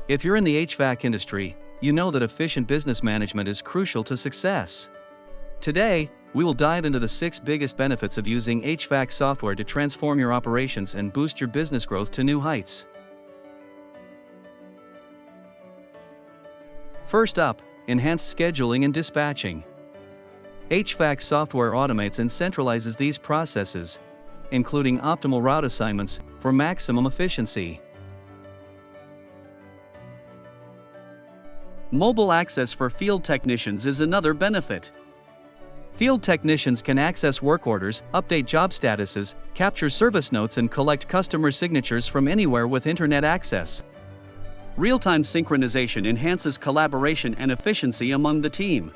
If you're in the HVAC industry, you know that efficient business management is crucial to success. Today, we will dive into the 6 biggest benefits of using HVAC software to transform your operations and boost your business growth to new heights. First up, enhanced scheduling and dispatching. HVAC software automates and centralizes these processes, including optimal route assignments, for maximum efficiency. Mobile access for field technicians is another benefit. Field technicians can access work orders, update job statuses, capture service notes, and collect customer signatures from anywhere with internet access. Real-time synchronization enhances collaboration and efficiency among the team.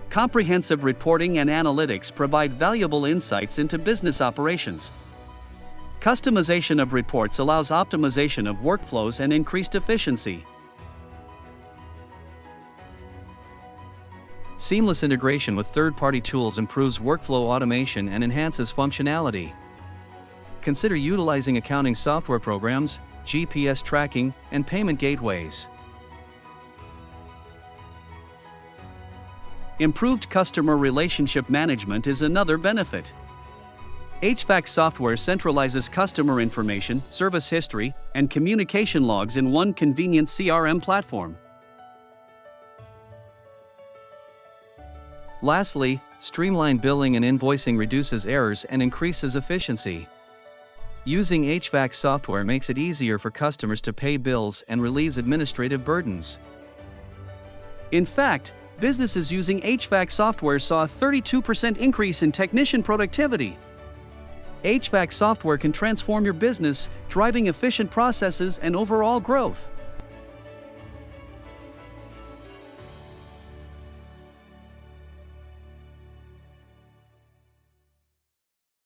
Comprehensive reporting and analytics provide valuable insights into business operations. Customization of reports allows optimization of workflows and increased efficiency. Seamless integration with third-party tools improves workflow automation and enhances functionality. Consider utilizing accounting software programs, GPS tracking, and payment gateways. Improved customer relationship management is another benefit. HVAC software centralizes customer information, service history, and communication logs in one convenient CRM platform. Lastly, streamlined billing and invoicing reduces errors and increases efficiency. Using HVAC software makes it easier for customers to pay bills and relieves administrative burdens. In fact, businesses using HVAC software saw a 32% increase in technician productivity. HVAC software can transform your business, driving efficient processes and overall growth.